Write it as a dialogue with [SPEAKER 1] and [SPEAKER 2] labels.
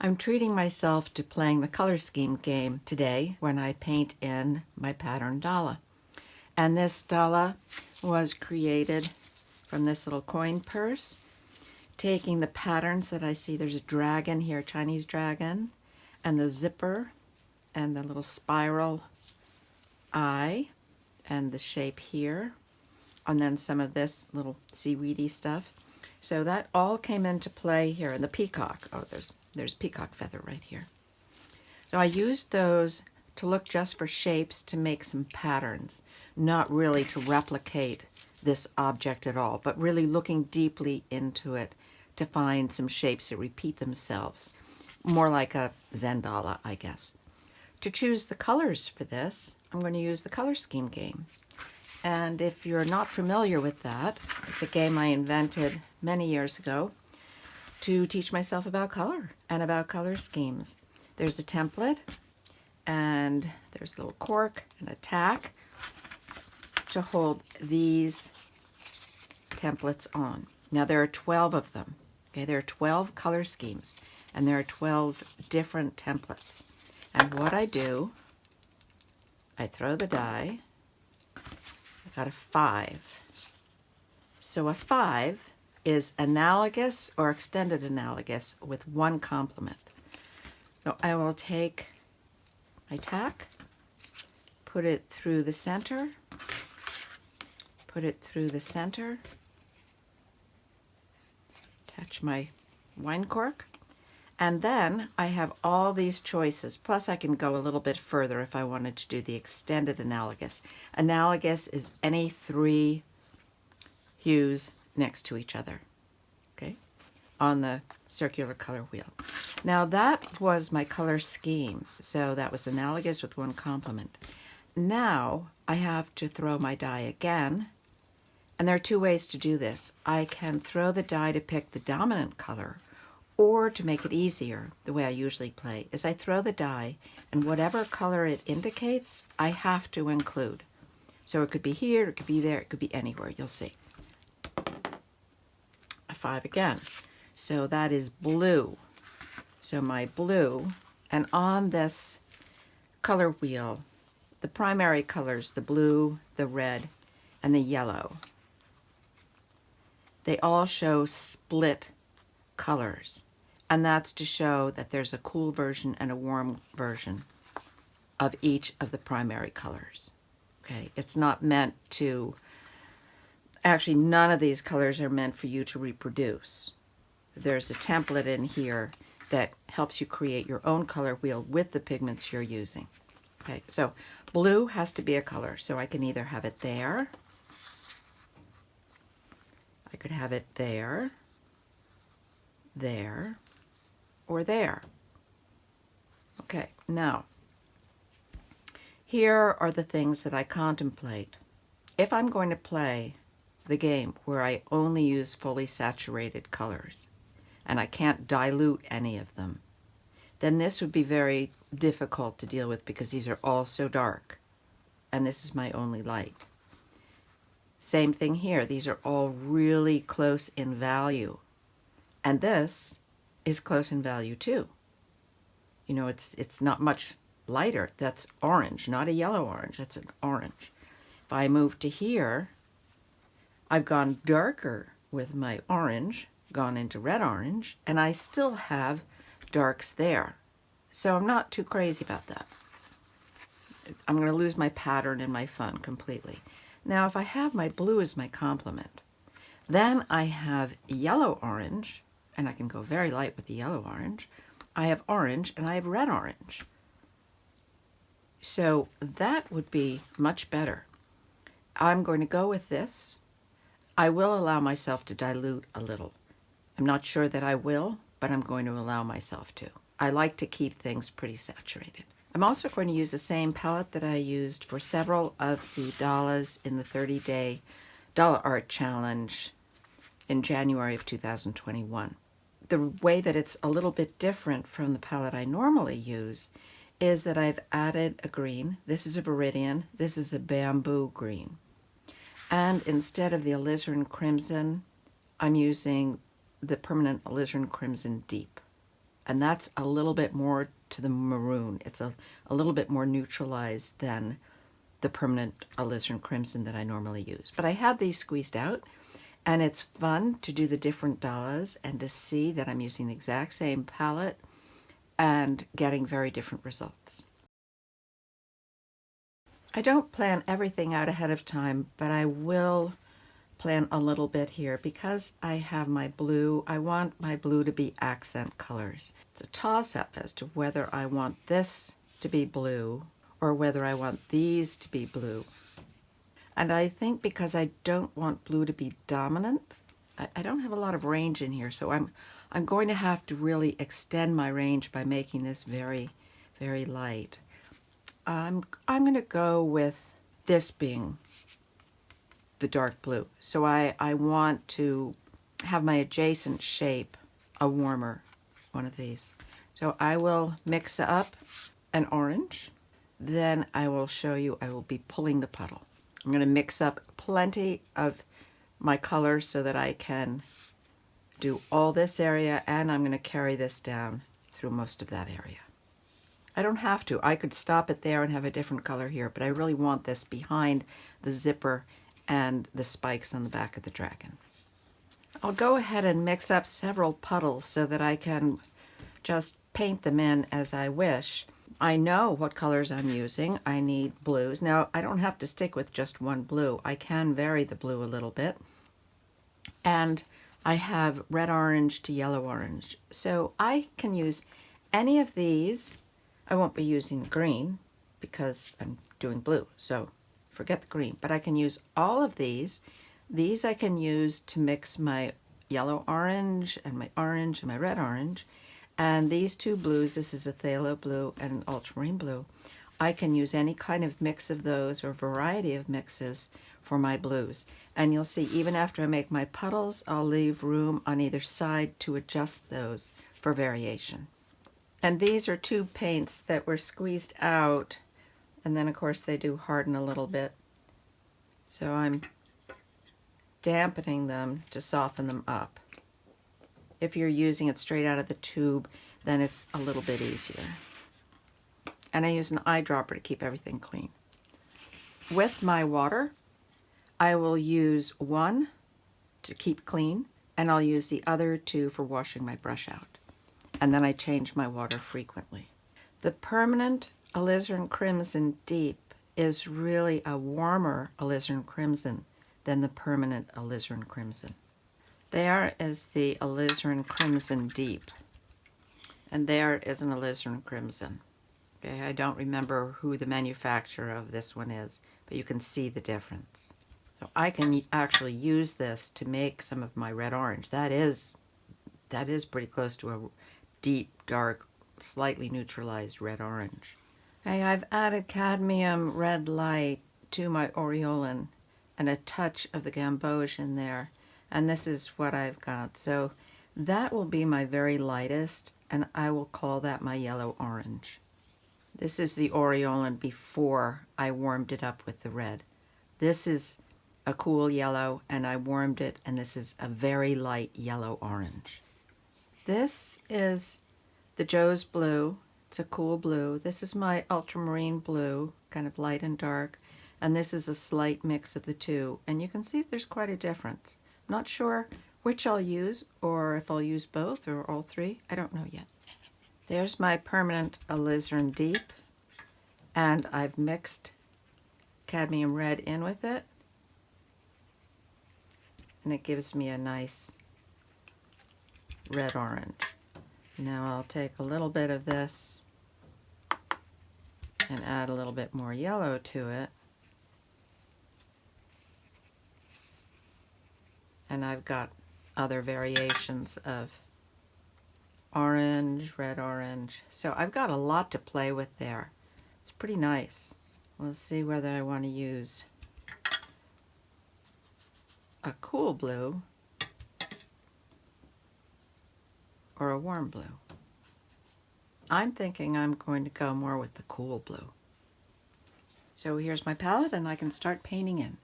[SPEAKER 1] I'm treating myself to playing the color scheme game today when I paint in my pattern Dala. And this Dala was created from this little coin purse, taking the patterns that I see. There's a dragon here, Chinese dragon, and the zipper, and the little spiral eye, and the shape here, and then some of this little seaweedy stuff. So that all came into play here. And the peacock, oh, there's a peacock feather right here. So I used those to look just for shapes to make some patterns, not really to replicate this object at all, but really looking deeply into it to find some shapes that repeat themselves, more like a Zendala, I guess. To choose the colors for this, I'm going to use the color scheme game. And if you're not familiar with that, it's a game I invented many years ago to teach myself about color and about color schemes. There's a template, and there's a little cork and a tack to hold these templates on. Now there are 12 of them. Okay, there are 12 color schemes, and there are 12 different templates. And what I do, I throw the die. I got a 5. So a 5 is analogous or extended analogous with one complement. So I will take my tack, put it through the center, put it through the center, attach my wine cork, and then I have all these choices. Plus I can go a little bit further if I wanted to do the extended analogous. Analogous is any 3 hues next to each other, okay, on the circular color wheel. Now that was my color scheme, so that was analogous with one complement. Now I have to throw my die again, and there are 2 ways to do this. I can throw the die to pick the dominant color, or to make it easier, the way I usually play, is I throw the die, and whatever color it indicates, I have to include. So it could be here, it could be there, it could be anywhere, you'll see. A 5 again. So that is blue. So my blue, and on this color wheel, the primary colors, the blue, the red, and the yellow, they all show split colors, and that's to show that there's a cool version and a warm version of each of the primary colors. Okay, it's not meant to, actually none of these colors are meant for you to reproduce. There's a template in here that helps you create your own color wheel with the pigments you're using. Okay, so blue has to be a color, so I can either have it there, I could have it there, there, or there. Okay, now, here are the things that I contemplate. If I'm going to play the game where I only use fully saturated colors, and I can't dilute any of them, then this would be very difficult to deal with because these are all so dark, and this is my only light. Same thing here, these are all really close in value. And this is close in value too. You know, it's not much lighter. That's orange, not a yellow orange, that's an orange. If I move to here, I've gone darker with my orange, gone into red orange, and I still have darks there. So I'm not too crazy about that. I'm going to lose my pattern and my fun completely. Now, if I have my blue as my complement, then I have yellow orange, and I can go very light with the yellow orange. I have orange, and I have red orange. So that would be much better. I'm going to go with this. I will allow myself to dilute a little. I'm not sure that I will, but I'm going to allow myself to. I like to keep things pretty saturated. I'm also going to use the same palette that I used for several of the Dalas in the 30-day Dala Art Challenge in January of 2021. The way that it's a little bit different from the palette I normally use is that I've added a green. This is a Viridian. This is a bamboo green. And instead of the alizarin crimson, I'm using the permanent alizarin crimson deep. And that's a little bit more to the maroon. It's a little bit more neutralized than the permanent alizarin crimson that I normally use. But I have these squeezed out, and it's fun to do the different Dalas and to see that I'm using the exact same palette and getting very different results. I don't plan everything out ahead of time, but I will plan a little bit here because I have my blue. I want my blue to be accent colors. It's a toss-up as to whether I want this to be blue or whether I want these to be blue. And I think because I don't want blue to be dominant, I don't have a lot of range in here, so I'm going to have to really extend my range by making this very, very light. I'm going to go with this being the dark blue. So I want to have my adjacent shape a warmer one of these. So I will mix up an orange. Then I will show you, I will be pulling the puddle. I'm going to mix up plenty of my colors so that I can do all this area, and I'm going to carry this down through most of that area. I don't have to. I could stop it there and have a different color here, but I really want this behind the zipper and the spikes on the back of the dragon. I'll go ahead and mix up several puddles so that I can just paint them in as I wish. I know what colors I'm using. I need blues. Now, I don't have to stick with just one blue. I can vary the blue a little bit. And I have red orange to yellow orange. So I can use any of these. I won't be using the green because I'm doing blue, so forget the green. But I can use all of these. These I can use to mix my yellow orange and my red orange. And these two blues, this is a phthalo blue and an ultramarine blue, I can use any kind of mix of those or variety of mixes for my blues. And you'll see even after I make my puddles, I'll leave room on either side to adjust those for variation. And these are two paints that were squeezed out, and then of course they do harden a little bit. So I'm dampening them to soften them up. If you're using it straight out of the tube, then it's a little bit easier. And I use an eyedropper to keep everything clean. With my water, I will use one to keep clean, and I'll use the other two for washing my brush out. And then I change my water frequently. The permanent alizarin crimson deep is really a warmer alizarin crimson than the permanent alizarin crimson. There is the alizarin crimson deep, and there is an alizarin crimson. Okay, I don't remember who the manufacturer of this one is, but you can see the difference. So I can actually use this to make some of my red orange. That is pretty close to a deep, dark, slightly neutralized red orange. Okay, I've added cadmium red light to my aureolin and a touch of the gamboge in there. And this is what I've got. So that will be my very lightest, and I will call that my yellow orange. This is the aureolin before I warmed it up with the red. This is a cool yellow, and I warmed it, and this is a very light yellow orange. This is the Joe's blue. It's a cool blue. This is my ultramarine blue, kind of light and dark, and this is a slight mix of the two. And you can see there's quite a difference. I'm not sure which I'll use, or if I'll use both or all three. I don't know yet. There's my permanent alizarin deep, and I've mixed cadmium red in with it, and it gives me a nice red orange. Now I'll take a little bit of this and add a little bit more yellow to it. And I've got other variations of orange, red orange. So I've got a lot to play with there. It's pretty nice. We'll see whether I want to use a cool blue or a warm blue. I'm thinking I'm going to go more with the cool blue. So here's my palette, and I can start painting in.